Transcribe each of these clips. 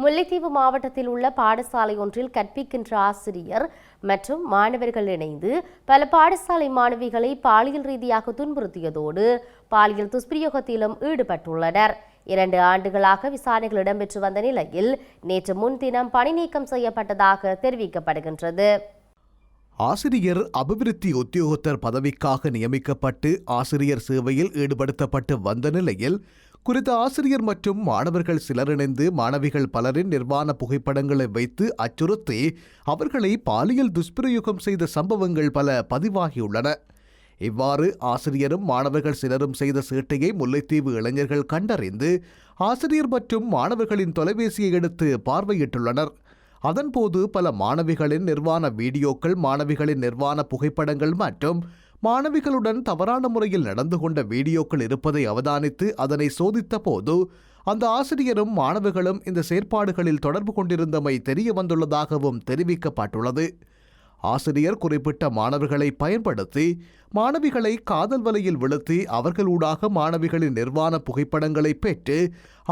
முல்லைத்தீவு மாவட்டத்தில் உள்ள பாடசாலை ஒன்றில் கற்பிக்கின்ற ஆசிரியர் மற்றும் மாணவர்கள் இணைந்து பல பாடசாலை மாணவிகளை பாலியல் ரீதியாக துன்புறுத்தியதோடு பாலியல் துஷ்பிரயோகத்திலும் ஈடுபட்டுள்ளனர். 2 ஆண்டுகளாக விசாரணைகள் இடம்பெற்று வந்த நிலையில் நேற்று முன்தினம் பணி நீக்கம் செய்யப்பட்டதாக தெரிவிக்கப்படுகின்றது. ஆசிரியர் அபிவிருத்தி உத்தியோகத்தர் பதவிக்காக நியமிக்கப்பட்டு ஆசிரியர் சேவையில் ஈடுபடுத்தப்பட்டு வந்த நிலையில் குறித்த ஆசிரியர் மற்றும் மாணவர்கள் சிலர் இணைந்து மாணவிகள் பலரின் நிர்வாண புகைப்படங்களை வைத்து அச்சுறுத்தி அவர்களை பாலியல் துஷ்பிரயோகம் செய்த சம்பவங்கள் பல பதிவாகியுள்ளன. இவ்வாறு ஆசிரியரும் மாணவர்கள் சிலரும் செய்த சேட்டையை முல்லைத்தீவு இளைஞர்கள் கண்டறிந்து ஆசிரியர் மற்றும் மாணவர்களின் தொலைபேசியை எடுத்து பார்வையிட்டுள்ளனர். அதன்போது பல மாணவிகளின் நிர்வாண வீடியோக்கள், மாணவிகளின் நிர்வாண புகைப்படங்கள் மற்றும் மாணவிகளுடன் தவறான முறையில் நடந்து கொண்ட வீடியோக்கள் இருப்பதை அவதானித்து அதனை சோதித்த போது அந்த ஆசிரியரும் மாணவர்களும் இந்த செயற்பாடுகளில் தொடர்பு கொண்டிருந்தமை தெரிய வந்துள்ளதாகவும் தெரிவிக்கப்பட்டுள்ளது. ஆசிரியர் குறிப்பிட்ட மாணவர்களை பயன்படுத்தி மாணவிகளை காதல் வலையில் விழுத்தி அவர்களூடாக மாணவிகளின் நிர்வாண புகைப்படங்களை பெற்று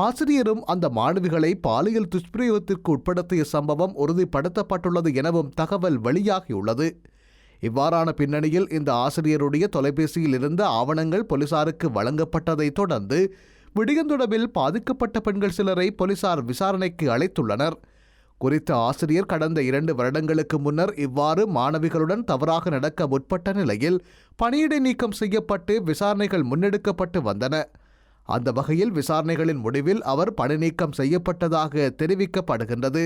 ஆசிரியரும் அந்த மாணவிகளை பாலியல் துஷ்பிரயோகத்திற்கு உட்படுத்திய சம்பவம் உறுதிப்படுத்தப்பட்டுள்ளது எனவும் தகவல் வெளியாகியுள்ளது. இவ்வாறான பின்னணியில் இந்த ஆசிரியருடைய தொலைபேசியில் இருந்த ஆவணங்கள் போலீசாருக்கு வழங்கப்பட்டதை தொடர்ந்து விடியந்தொடர்பில் பாதிக்கப்பட்ட பெண்கள் சிலரை போலீசார் விசாரணைக்கு அழைத்துள்ளனர். குறித்த ஆசிரியர் கடந்த 2 வருடங்களுக்கு முன்னர் இவ்வாறு மாணவிகளுடன் தவறாக நடக்க முற்பட்ட நிலையில் பணியிடை நீக்கம் செய்யப்பட்டு விசாரணைகள் முன்னெடுக்கப்பட்டு வந்தன. அந்த வகையில் விசாரணைகளின் முடிவில் அவர் பணி நீக்கம் செய்யப்பட்டதாக தெரிவிக்கப்படுகின்றது.